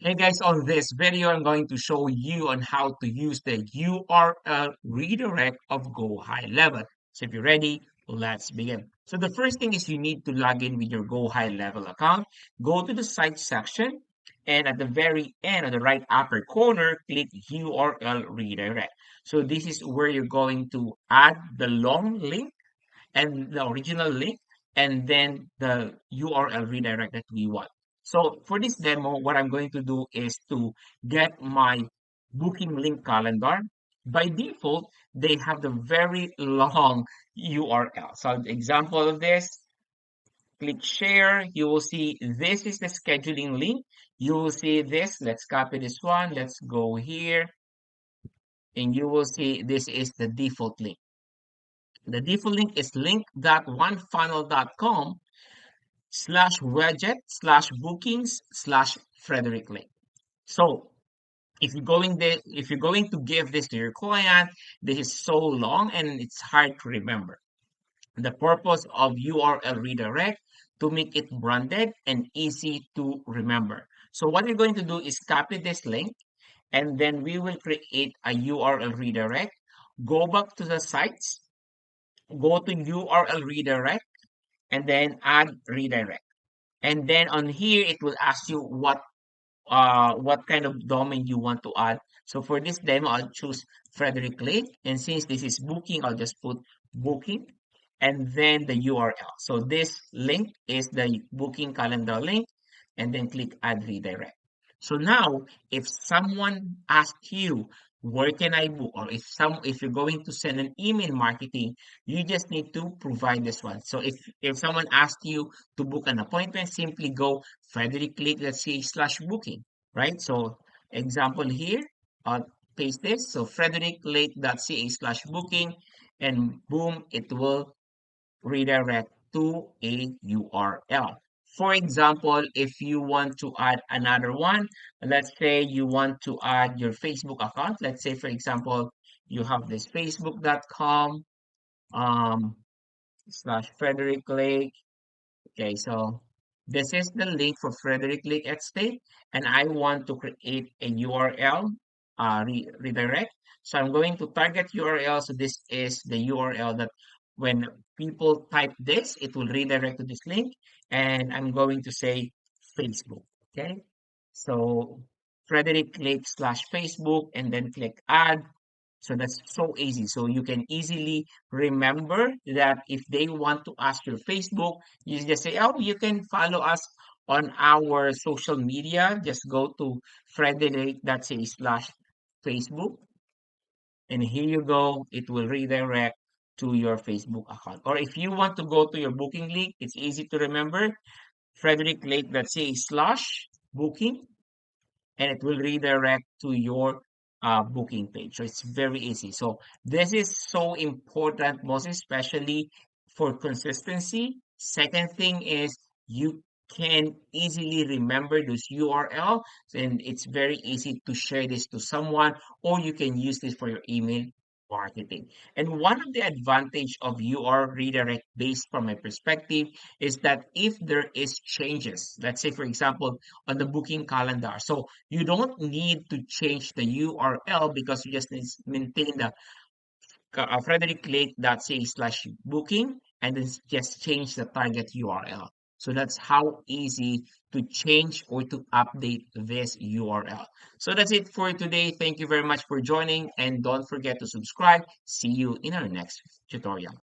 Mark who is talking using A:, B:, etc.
A: Hey guys, on this video, I'm going to show you on how to use the URL redirect of GoHighLevel. So if you're ready, let's begin. So the first thing is you need to log in with your GoHighLevel account. Go to the site section, and at the very end of the right upper corner, click URL redirect. So this is where you're going to add the long link and the original link and then the URL redirect that we want. So for this demo, what I'm going to do is to get my booking link calendar. By default, they have the very long URL. So example of this, click share. You will see this is the scheduling link. You will see this. Let's copy this one. Let's go here. And you will see this is the default link. The default link is link.onefunnel.com slash widget slash bookings slash Frederick Lake. So if you're going to give this to your client, this is so long and it's hard to remember. The purpose of URL redirect to make it branded and easy to remember. So what we're going to do is copy this link and then we will create a URL redirect. Go back to the sites, go to URL redirect and then add redirect. And then on here, it will ask you what kind of domain you want to add. So for this demo, I'll choose Frederick Lake. And since this is booking, I'll just put booking and then the URL. So this link is the booking calendar link and then click add redirect. So now if someone asks you where can I book or if you're going to send an email marketing, you just need to provide this one. So if someone asks you to book an appointment, simply go frederick.ca/booking, right? So example here, I'll paste this. So frederick.ca/booking and boom, it will redirect to a URL. For example, if you want to add another one, let's say you want to add your Facebook account. Let's say, for example, you have this facebook.com um, slash Frederick Lake. Okay, so this is the link for Frederick Lake Estate, and I want to create a URL redirect. So I'm going to target URL. So this is the URL that when people type this, it will redirect to this link, and I'm going to say Facebook. Okay, so Frederick Lake slash Facebook, and then click add. So that's so easy. So you can easily remember that if they want to ask your Facebook, you just say, oh, you can follow us on our social media. Just go to frederick.ca/Facebook. And here you go. It will redirect to your Facebook account. Or if you want to go to your booking link, it's easy to remember. frederick.ca/booking and it will redirect to your booking page. So it's very easy. So this is so important, most especially for consistency. Second thing is you can easily remember this URL, and it's very easy to share this to someone, or you can use this for your email marketing. And one of the advantage of URL redirect based from my perspective is that if there is changes, let's say for example on the booking calendar, so you don't need to change the URL because you just need to maintain the frederick.ca/booking and then just change the target URL. So that's how easy to change or to update this URL. So that's it for today. Thank you very much for joining and don't forget to subscribe. See you in our next tutorial.